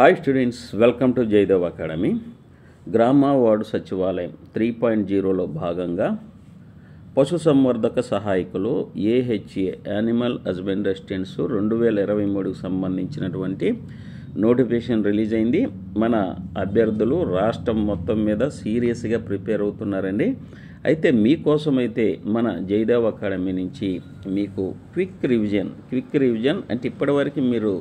Hi students, welcome to Jayadev Academy. గ్రామ వార్డు సచివాలయం 3.0లో భాగంగా పశుసంవర్ధక సహాయకులు ఏహెచ్ఏ యానిమల్ హస్బెండరీ అసిస్టెంట్స్ 2023కు సంబంధించినటువంటి నోటిఫికేషన్ రిలీజ్ అయింది. మన అభ్యర్థులు రాష్ట్రం మొత్తం మీద సీరియస్గా ప్రిపేర్ అవుతున్నారండి. అయితే మీకోసం అయితే మన జయదేవ్ అకాడమీ నుంచి మీకు క్విక్ రివిజన్ అంటే ఇప్పటివరకు మీరు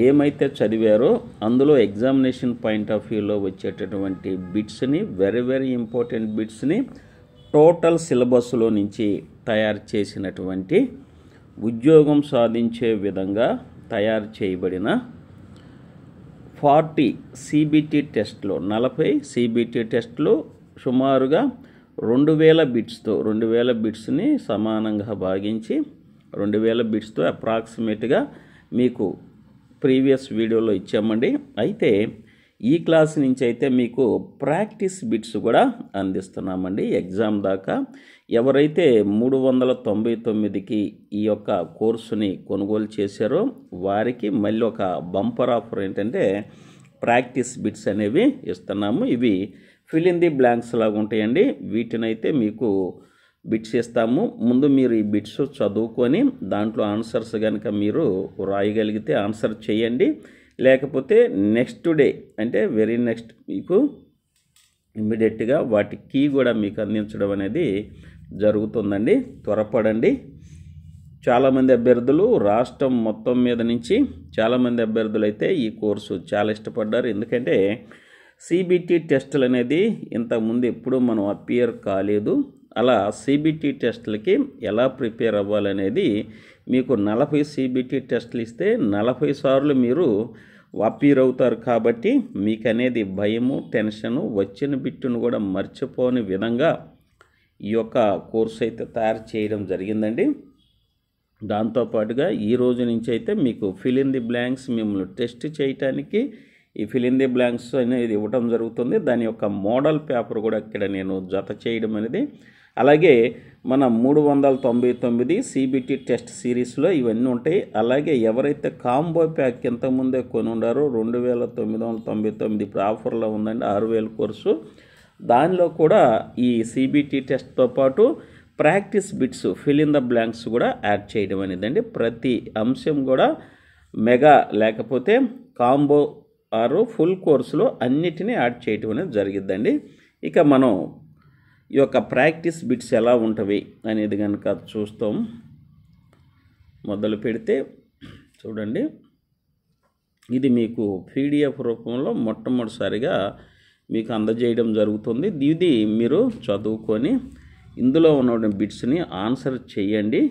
ఏమైతే చదివారో అందులో ఎగ్జామినేషన్ పాయింట్ ఆఫ్ వ్యూలో వచ్చేటటువంటి బిట్స్ని, వెరీ ఇంపార్టెంట్ బిట్స్ని టోటల్ సిలబస్లో నుంచి తయారు చేసినటువంటి ఉద్యోగం సాధించే విధంగా తయారు చేయబడిన 40 CBT టెస్ట్లో 40 CBT టెస్ట్లు సుమారుగా 2000 బిట్స్ని సమానంగా భాగించి 2000 బిట్స్తో అప్రాక్సిమేట్గా మీకు ప్రీవియస్ వీడియోలో ఇచ్చామండి. అయితే ఈ క్లాస్ నుంచి అయితే మీకు ప్రాక్టీస్ బిట్స్ కూడా అందిస్తున్నామండి. ఎగ్జామ్ దాకా ఎవరైతే 399కి ఈ యొక్క కోర్సుని కొనుగోలు చేశారో వారికి మళ్ళీ ఒక బంపర్ ఆఫర్ ఏంటంటే ప్రాక్టీస్ బిట్స్ అనేవి ఇస్తున్నాము. ఇవి ఫిల్ ఇన్ ది బ్లాంక్స్ లాగా ఉంటాయండి. వీటినైతే మీకు బిట్స్ ఇస్తాము. ముందు మీరు ఈ బిట్స్ చదువుకొని దాంట్లో ఆన్సర్స్ కనుక మీరు రాయగలిగితే ఆన్సర్ చేయండి. లేకపోతే నెక్స్ట్ డే అంటే వెరీ నెక్స్ట్ మీకు ఇమ్మీడియట్గా వాటి కీ కూడా మీకు అందించడం అనేది జరుగుతుందండి. త్వరపడండి. చాలామంది అభ్యర్థులు రాష్ట్రం మొత్తం మీద నుంచి చాలామంది అభ్యర్థులు అయితే ఈ కోర్సు చాలా ఇష్టపడ్డారు. ఎందుకంటే CBT టెస్టులు అనేది ఇంతకుముందు ఎప్పుడూ మనం అపియర్ కాలేదు. అలా CBT టెస్టులకి ఎలా ప్రిపేర్ అవ్వాలనేది మీకు 40 CBT టెస్టులు ఇస్తే 40 సార్లు మీరు అపియర్ అవుతారు. కాబట్టి మీకు అనేది భయము, టెన్షను, వచ్చిన బిట్టును కూడా మర్చిపోని విధంగా ఈ యొక్క కోర్సు అయితే తయారు చేయడం జరిగిందండి. దాంతోపాటుగా ఈ రోజు నుంచి అయితే మీకు ఫిల్ ఇన్ ది బ్లాంక్స్ మిమ్మల్ని టెస్ట్ చేయటానికి ఈ ఫిల్ ఇన్ ది బ్లాంక్స్ అనేది ఇవ్వడం జరుగుతుంది. దాని యొక్క మోడల్ పేపర్ కూడా ఇక్కడ నేను జత చేయడం అనేది, అలాగే మన 399 CBT టెస్ట్ సిరీస్లో ఇవన్నీ ఉంటాయి. అలాగే ఎవరైతే కాంబో ప్యాక్ ఇంతకుముందే కొని ఉండారో 2999 ఇప్పుడు ఆఫర్లో ఉందండి 6000 కోర్సు, దానిలో కూడా ఈ CBT టెస్ట్తో పాటు practice bits fill in the blanks కూడా యాడ్ చేయడం అనేదండి. ప్రతి అంశం కూడా మెగా లేకపోతే కాంబో ఆరు ఫుల్ కోర్సులో అన్నిటినీ యాడ్ చేయటం అనేది జరిగిద్దండి. ఇక మనం ఈ యొక్క ప్రాక్టీస్ బిట్స్ ఎలా ఉంటవి అనేది కనుక చూస్తాం. మొదలు పెడితే చూడండి, ఇది మీకు PDF రూపంలో మొట్టమొదటిసారిగా మీకు అందజేయడం జరుగుతుంది. ఇది మీరు చదువుకొని ఇందులో ఉన్న బిట్స్ని ఆన్సర్ చేయండి.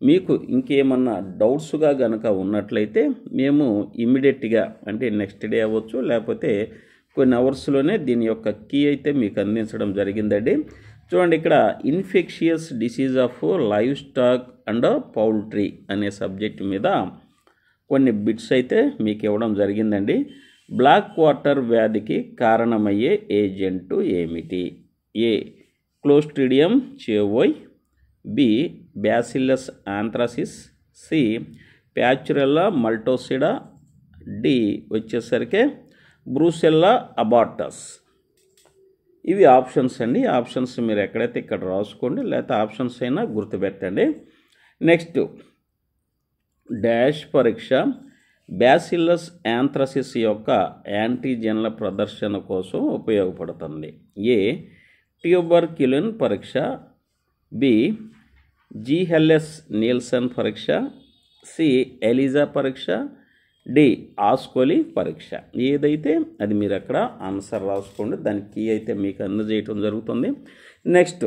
మీకు ఇంకేమన్నా డౌట్స్గా కనుక ఉన్నట్లయితే మేము ఇమ్మీడియట్గా అంటే నెక్స్ట్ డే అవ్వచ్చు, లేకపోతే కొన్ని అవర్స్లోనే దీని యొక్క కీ అయితే మీకు అందించడం జరిగిందండి. చూడండి, ఇక్కడ infectious disease of live stock and poultry అనే సబ్జెక్ట్ మీద కొన్ని బిట్స్ అయితే మీకు ఇవ్వడం జరిగిందండి. బ్లాక్ వాటర్ వ్యాధికి కారణమయ్యే ఏజెంటు ఏమిటి? A Clostridium chauvoei, B Bacillus anthracis, C Pasteurella multocida, D వచ్చేసరికి బ్రూసెల్లా అబార్టస్. ఇవి ఆప్షన్స్ అండి. ఆప్షన్స్ మీరు ఎక్కడైతే ఇక్కడ రాసుకోండి, లేకపోతే ఆప్షన్స్ అయినా గుర్తుపెట్టండి. నెక్స్ట్ డాష్ పరీక్ష బ్యాసిల్లస్ యాంథ్రాసిస్ యొక్క యాంటీజెన్ల ప్రదర్శన కోసం ఉపయోగపడుతుంది. ఏ ట్యూబర్క్యులిన్ పరీక్ష, బి జిహెల్ఎస్ నీల్సన్ పరీక్ష, సి ఎలిజా పరీక్ష, డి ఆస్కోలి పరీక్ష. ఏదైతే అది మీరు అక్కడ ఆన్సర్ రాసుకోండి. దానికి అయితే మీకు అందజేయటం జరుగుతుంది. Next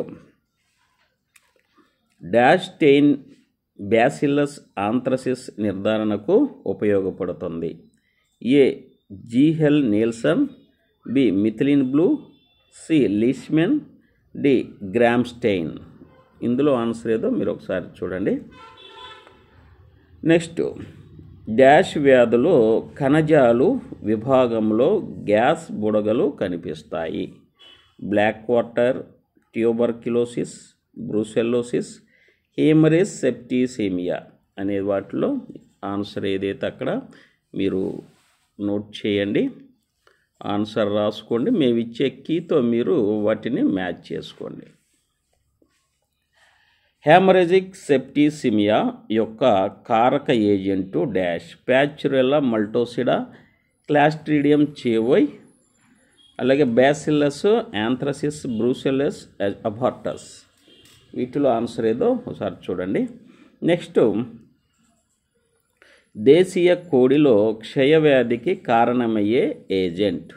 dash stain Bacillus anthracis నిర్ధారణకు ఉపయోగపడుతుంది. A Ziehl Neelsen, B methylene blue, C Leishman, D Gram stain. ఇందులో ఆన్సర్ ఏదో మీరు ఒకసారి చూడండి. నెక్స్ట్ డాష్ వ్యాధులో కణజాలు విభాగంలో గ్యాస్ బుడగలు కనిపిస్తాయి. Black water, tuberculosis, brucellosis, haemorrhage septicaemia అనే వాటిలో ఆన్సర్ ఏదైతే అక్కడ మీరు నోట్ చేయండి, ఆన్సర్ రాసుకోండి. మేము ఇచ్చే కీతో మీరు వాటిని మ్యాచ్ చేసుకోండి. హెమరేజిక్ సెప్టిసిమియా యొక్క కారక ఏజెంటు డాష్ ప్యాచురెల్లా మల్టోసిడా, క్లాస్ట్రీడియం చేవోయ్, అలాగే బ్యాసిల్లస్ యాంథ్రసిస్, బ్రూసెల్లస్ అబార్టస్. వీటిలో ఆన్సర్ ఏదో ఒకసారి చూడండి. నెక్స్ట్, దేశీయ కోడిలో క్షయవ్యాధికి కారణమయ్యే agent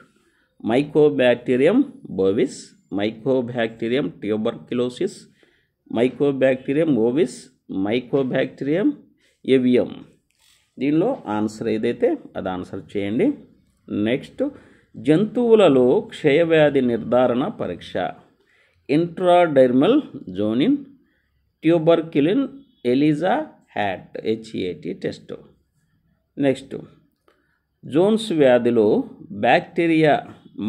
Mycobacterium bovis, Mycobacterium tuberculosis, Mycobacterium ovis, Mycobacterium avium. దీనిలో ఆన్సర్ ఏదైతే అది ఆన్సర్ చేయండి. నెక్స్ట్, జంతువులలో క్షయవ్యాధి నిర్ధారణ పరీక్ష intradermal johnin tuberculin ELISA HAT HAT test. Next, Johne's వ్యాధిలో బ్యాక్టీరియా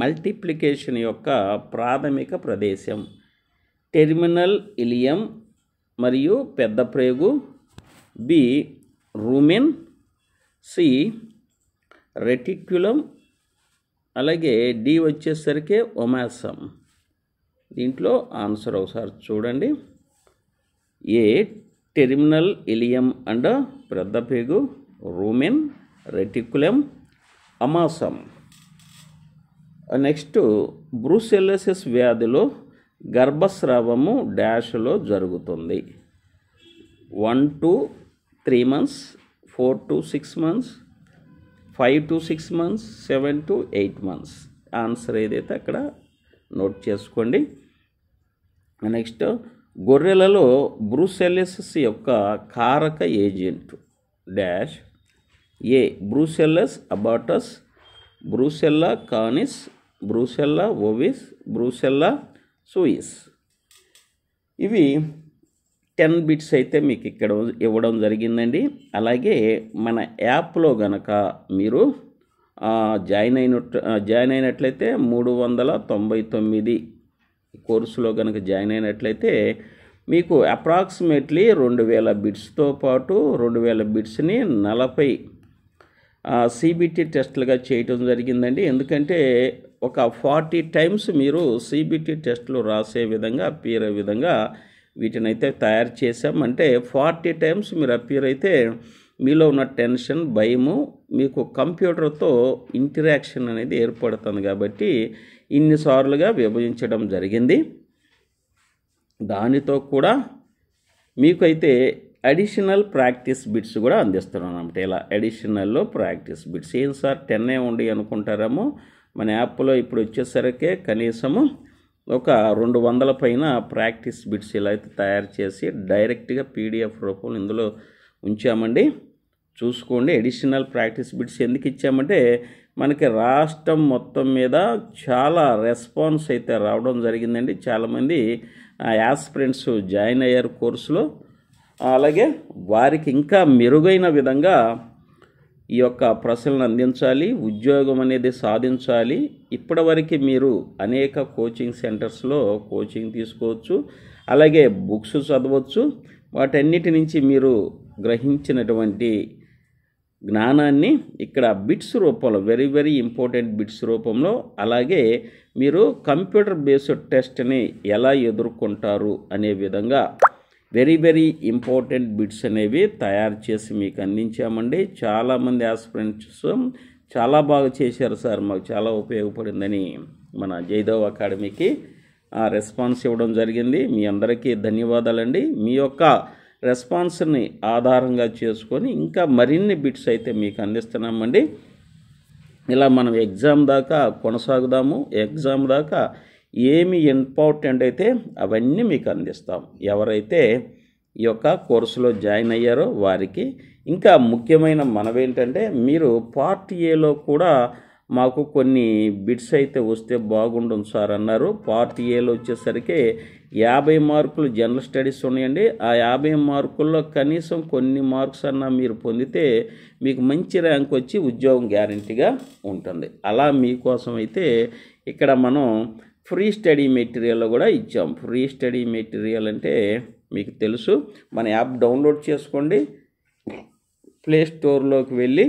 మల్టిప్లికేషన్ యొక్క ప్రాథమిక ప్రదేశం టెర్మినల్ ఇలియం మరియు పెద్ద ప్రేగు, B రూమెన్, C రెటిక్యులం, అలాగే D వచ్చేసరికి ఒమాసమ్. దీంట్లో ఆన్సర్ ఒకసారి చూడండి. ఏ టెర్మినల్ ఇలియం అండ్ పెద్ద ప్రేగు, రూమెన్, రెటిక్యులం, అమాసమ్. నెక్స్ట్, బ్రూసెల్లోసిస్ వ్యాధిలో గర్భస్రావము డాష్లో జరుగుతుంది 1 to 3 months, 4 to 6 months, 5 to 6 months, 7 to 8 months. Answer ఏదైతే అక్కడ నోట్ చేసుకోండి. నెక్స్ట్, గొర్రెలలో బ్రూసెల్లోసిస్ యొక్క కారక agent dash A brucellus abortus, Brucella canis, Brucella ovis, Brucella suis. ఇవి 10 బిట్స్ అయితే మీకు ఇక్కడ ఇవ్వడం జరిగిందండి. అలాగే మన యాప్లో గనక మీరు జాయిన్ అయినట్లయితే 399 కోర్సులో కనుక జాయిన్ అయినట్లయితే మీకు అప్రాక్సిమేట్లీ 2000 బిట్స్తో పాటు 2000 బిట్స్ని 40 CBT టెస్టులుగా చేయటం జరిగిందండి. ఎందుకంటే ఒక 40 టైమ్స్ మీరు CBT టెస్టులు రాసే విధంగా అపియర్ అయ్యే విధంగా వీటినైతే తయారు చేసాం. అంటే 40 టైమ్స్ మీరు అపియర్ అయితే మీలో ఉన్న టెన్షన్, భయము మీకు కంప్యూటర్తో ఇంటరాక్షన్ అనేది ఏర్పడుతుంది కాబట్టి ఇన్నిసార్లుగా విభజించడం జరిగింది. దానితో కూడా మీకైతే అడిషనల్ ప్రాక్టీస్ బిట్స్ కూడా అందిస్తున్నాను అన్నమాట. ఇలా అడిషనల్లో ప్రాక్టీస్ బిట్స్ ఏం సార్ 10 ఉండి అనుకుంటారేమో, మన యాప్లో ఇప్పుడు వచ్చేసరికి కనీసము ఒక 200 పైన ప్రాక్టీస్ బిట్స్ ఇలా అయితే తయారు చేసి డైరెక్ట్గా PDF రూపంలో ఇందులో ఉంచామండి. చూసుకోండి. అడిషనల్ ప్రాక్టీస్ బిట్స్ ఎందుకు ఇచ్చామంటే మనకి రాష్ట్రం మొత్తం మీద చాలా రెస్పాన్స్ అయితే రావడం జరిగిందండి. చాలామంది యాస్పిరెంట్స్ జాయిన్ అయ్యారు కోర్సులో. అలాగే వారికి ఇంకా మెరుగైన విధంగా ఈ యొక్క ప్రశ్నలను అందించాలి, ఉద్యోగం అనేది సాధించాలి. ఇప్పటివరకు మీరు అనేక కోచింగ్ సెంటర్స్లో కోచింగ్ తీసుకోవచ్చు, అలాగే బుక్స్ చదవచ్చు. వాటన్నిటి నుంచి మీరు గ్రహించినటువంటి జ్ఞానాన్ని ఇక్కడ బిట్స్ రూపంలో, వెరీ వెరీ ఇంపార్టెంట్ బిట్స్ రూపంలో, అలాగే మీరు కంప్యూటర్ బేస్డ్ టెస్ట్ని ఎలా ఎదుర్కొంటారు అనే విధంగా వెరీ వెరీ ఇంపార్టెంట్ బిట్స్ అనేవి తయారు చేసి మీకు అందించామండి. చాలామంది ఆస్పిరెంట్స్ చాలా బాగా చేశారు సార్, మాకు చాలా ఉపయోగపడిందని మన జయదేవ్ అకాడమీకి రెస్పాన్స్ ఇవ్వడం జరిగింది. మీ అందరికీ ధన్యవాదాలండి. మీ యొక్క రెస్పాన్స్ని ఆధారంగా చేసుకొని ఇంకా మరిన్ని బిట్స్ అయితే మీకు అందిస్తున్నామండి. ఇలా మనం ఎగ్జామ్ దాకా కొనసాగుదాము. ఎగ్జామ్ దాకా ఏమి ఇంపార్టెంట్ అయితే అవన్నీ మీకు అందిస్తాం. ఎవరైతే ఈ యొక్క కోర్సులో జాయిన్ అయ్యారో వారికి ఇంకా ముఖ్యమైన మనవేంటంటే, మీరు పార్ట్ ఏలో కూడా మాకు కొన్ని బిట్స్ అయితే వస్తే బాగుంటుంది సార్ అన్నారు. పార్ట్ ఏలో వచ్చేసరికి 50 మార్కులు జనరల్ స్టడీస్ ఉన్నాయండి. ఆ 50 మార్కుల్లో కనీసం కొన్ని మార్క్స్ అన్నా మీరు పొందితే మీకు మంచి ర్యాంక్ వచ్చి ఉద్యోగం గ్యారంటీగా ఉంటుంది. అలా మీకోసం అయితే ఇక్కడ మనం ఫ్రీ స్టడీ మెటీరియల్ కూడా ఇచ్చాం. ఫ్రీ స్టడీ మెటీరియల్ అంటే మీకు తెలుసు, మన యాప్ డౌన్లోడ్ చేసుకోండి. ప్లే స్టోర్లోకి వెళ్ళి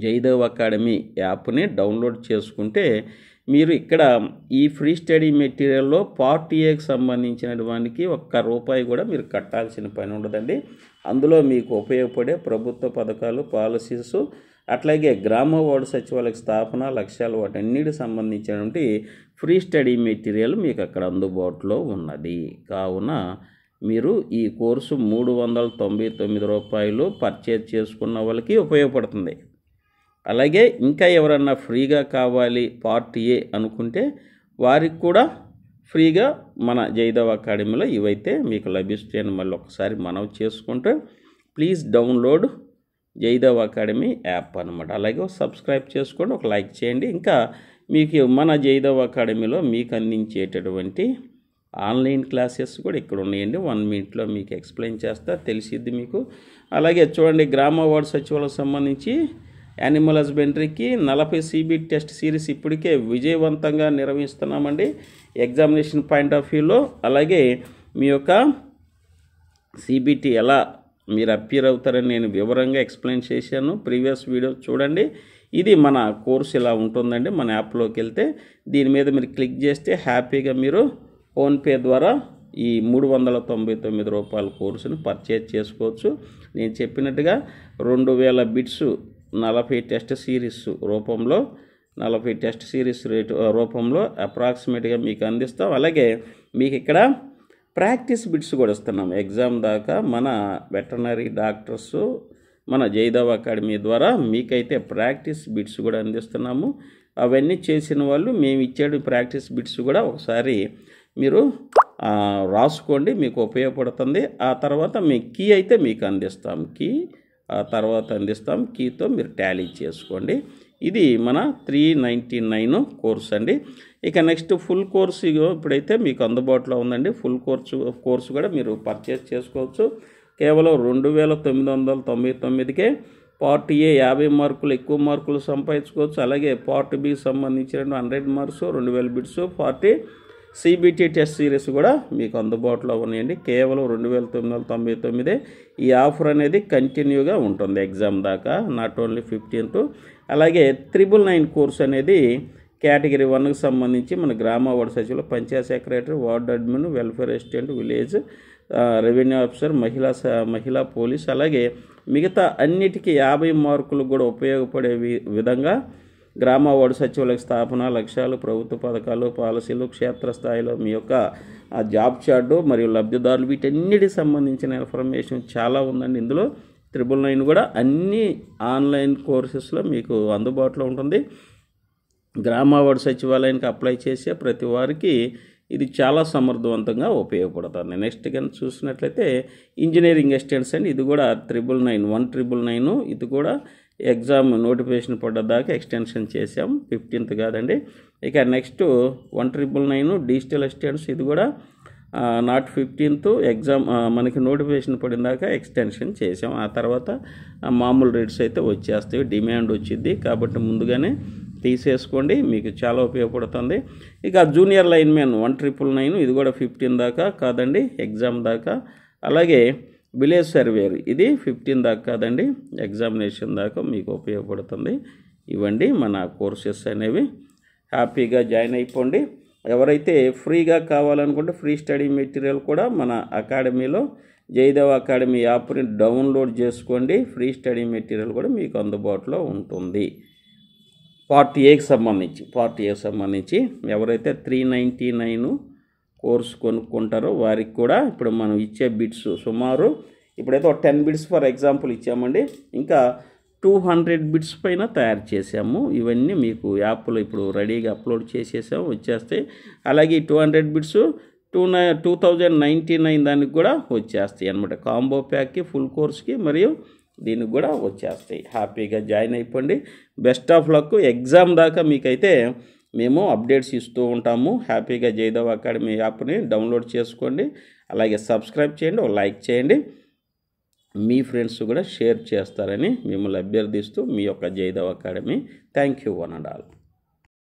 జయదేవ్ అకాడమీ యాప్ని డౌన్లోడ్ చేసుకుంటే మీరు ఇక్కడ ఈ ఫ్రీ స్టడీ మెటీరియల్లో పార్ట్ ఏకి సంబంధించినటువంటి ₹1 కూడా మీరు కట్టాల్సిన పని ఉండదండి. అందులో మీకు ఉపయోగపడే ప్రభుత్వ పథకాలు, పాలసీస్, అట్లాగే గ్రామ వార్డు సచివాలయ స్థాపన లక్ష్యాలు వాటన్నిటికి సంబంధించినటువంటి ఫ్రీ స్టడీ మెటీరియల్ మీకు అక్కడ అందుబాటులో ఉన్నది. కావున మీరు ఈ కోర్సు ₹399 పర్చేజ్ చేసుకున్న వాళ్ళకి ఉపయోగపడుతుంది. అలాగే ఇంకా ఎవరన్నా ఫ్రీగా కావాలి పార్ట్ ఏ అనుకుంటే వారికి కూడా ఫ్రీగా మన జయదేవ్ అకాడమీలో ఇవైతే మీకు లభిస్తాయని మళ్ళీ ఒకసారి మనవి చేసుకుంటే please download Jayadev Academy app అనమాట. అలాగే సబ్స్క్రైబ్ చేసుకోండి, ఒక లైక్ చేయండి. ఇంకా మీకు మన జయదేవ్ అకాడమీలో మీకు అందించేటటువంటి ఆన్లైన్ క్లాసెస్ కూడా ఇక్కడ ఉన్నాయండి. 1 మినిట్లో మీకు ఎక్స్ప్లెయిన్ చేస్తా, తెలిసిద్ది మీకు. అలాగే చూడండి, గ్రామ వార్డు సచివాలయం సంబంధించి యానిమల్ హస్బెండరీకి 40 CBT టెస్ట్ సిరీస్ ఇప్పటికే విజయవంతంగా నిర్వహిస్తున్నామండి ఎగ్జామినేషన్ పాయింట్ ఆఫ్ వ్యూలో. అలాగే మీ యొక్క CBT ఎలా మీరు అపియర్ అవుతారని నేను వివరంగా ఎక్స్ప్లెయిన్ చేశాను. ప్రీవియస్ వీడియో చూడండి. ఇది మన కోర్సు ఇలా ఉంటుందండి. మన యాప్లోకి వెళ్తే దీని మీద మీరు క్లిక్ చేస్తే హ్యాపీగా మీరు ఫోన్పే ద్వారా ఈ ₹399 కోర్సును పర్చేజ్ చేసుకోవచ్చు. నేను చెప్పినట్టుగా 2000 బిట్స్ 40 టెస్ట్ సిరీస్ రూపంలో 40 టెస్ట్ సిరీస్ రూపంలో అప్రాక్సిమేట్గా మీకు అందిస్తాం. అలాగే మీకు ఇక్కడ ప్రాక్టీస్ బిట్స్ కూడా ఇస్తున్నాం. ఎగ్జామ్ దాకా మన వెటర్నరీ డాక్టర్స్ మన జయదేవ్ అకాడమీ ద్వారా మీకైతే ప్రాక్టీస్ బిట్స్ కూడా అందిస్తున్నాము. అవన్నీ చేసిన వాళ్ళు మేము ఇచ్చే ప్రాక్టీస్ బిట్స్ కూడా ఒకసారి మీరు రాసుకోండి, మీకు ఉపయోగపడుతుంది. ఆ తర్వాత మీ కీ అయితే మీకు అందిస్తాం. ఆ తర్వాత అందిస్తాం. కీతో మీరు టాలీ చేసుకోండి. ఇది మన 399 కోర్స్ అండి. ఇక నెక్స్ట్ ఫుల్ కోర్సు ఇప్పుడైతే మీకు అందుబాటులో ఉందండి. ఫుల్ కోర్సు కూడా మీరు పర్చేస్ చేసుకోవచ్చు. కేవలం 2999కే పార్ట్ ఏ 50 మార్కులు ఎక్కువ మార్కులు సంపాదించుకోవచ్చు. అలాగే పార్ట్ బి సంబంధించిన 100 marks 2000 bits 40 CBT test series కూడా మీకు అందుబాటులో ఉన్నాయండి. కేవలం 2999. ఈ ఆఫర్ అనేది కంటిన్యూగా ఉంటుంది ఎగ్జామ్ దాకా, నాట్ ఓన్లీ 15th. అలాగే 999 కోర్స్ అనేది కేటగిరీ 1కి సంబంధించి మన గ్రామ వార్డు సచివులు, panchayat secretary, ward admin, welfare assistant, village revenue officer, మహిళా పోలీస్, అలాగే మిగతా అన్నిటికీ 50 మార్కులు కూడా ఉపయోగపడే విధంగా గ్రామ వార్డు సచివాలయ స్థాపన లక్ష్యాలు, ప్రభుత్వ పథకాలు, పాలసీలు, క్షేత్రస్థాయిలో మీ యొక్క జాబ్ చార్టు మరియు లబ్ధిదారులు వీటన్నిటికి సంబంధించిన ఇన్ఫర్మేషన్ చాలా ఉందండి. ఇందులో 999 కూడా అన్ని ఆన్లైన్ కోర్సెస్లో మీకు అందుబాటులో ఉంటుంది. గ్రామ వార్డు సచివాలయానికి అప్లై చేసే ప్రతి వారికి ఇది చాలా సమర్థవంతంగా ఉపయోగపడుతుంది. నెక్స్ట్ కానీ చూసినట్లయితే ఇంజనీరింగ్ అసిస్టెంట్స్ అండి. ఇది కూడా 1999 ఇది కూడా ఎగ్జామ్ నోటిఫికేషన్ పడ్డదాకా ఎక్స్టెన్షన్ చేసాం. 15th కాదండి. ఇక నెక్స్ట్ 1999 డిజిటల్ అసిస్టెంట్స్, ఇది కూడా నాట్ 15th ఎగ్జామ్ మనకి నోటిఫికేషన్ పడిన దాకా ఎక్స్టెన్షన్ చేసాం. ఆ తర్వాత మామూలు రేట్స్ అయితే వచ్చేస్తాయి, డిమాండ్ వచ్చింది కాబట్టి ముందుగానే తీసేసుకోండి, మీకు చాలా ఉపయోగపడుతుంది. ఇక జూనియర్ లైన్మెన్ 1999 ఇది కూడా 15 దాకా కాదండి, ఎగ్జామ్ దాకా. అలాగే విలేజ్ సర్వేర్ ఇది 15 దాకా కాదండి, ఎగ్జామినేషన్ దాకా మీకు ఉపయోగపడుతుంది. ఇవ్వండి మన కోర్సెస్ అనేవి. హ్యాపీగా జాయిన్ అయిపోండి. ఎవరైతే ఫ్రీగా కావాలనుకుంటే ఫ్రీ స్టడీ మెటీరియల్ కూడా మన అకాడమీలో జయదేవ్ అకాడమీ యాప్ని డౌన్లోడ్ చేసుకోండి. ఫ్రీ స్టడీ మెటీరియల్ కూడా మీకు అందుబాటులో ఉంటుంది. పార్ట్ ఏకి సంబంధించి ఎవరైతే 399 కోర్సు కొనుక్కుంటారో వారికి కూడా ఇప్పుడు మనం ఇచ్చే బిట్స్ సుమారు ఇప్పుడైతే ఒక 10 బిట్స్ ఫర్ ఎగ్జాంపుల్ ఇచ్చామండి. ఇంకా 200 బిట్స్ పైన తయారు చేసాము. ఇవన్నీ మీకు యాప్లో ఇప్పుడు రెడీగా అప్లోడ్ చేసేసాము, వచ్చేస్తాయి. అలాగే 200 బిట్స్ 2099 దానికి కూడా వచ్చేస్తాయి అన్నమాట. కాంబో ప్యాక్కి, ఫుల్ కోర్స్కి మరియు దీనికి కూడా వచ్చేస్తాయి. హ్యాపీగా జాయిన్ అయిపోండి. Best of luck. ఎగ్జామ్ దాకా మీకైతే మేము అప్డేట్స్ ఇస్తూ ఉంటాము. హ్యాపీగా జయదేవ్ అకాడమీ యాప్ని డౌన్లోడ్ చేసుకోండి. అలాగే సబ్స్క్రైబ్ చేయండి, ఒక లైక్ చేయండి. మీ ఫ్రెండ్స్ కూడా షేర్ చేస్తారని మిమ్మల్ని అభ్యర్థిస్తూ మీ యొక్క Jayadev Academy. Thank you one and all.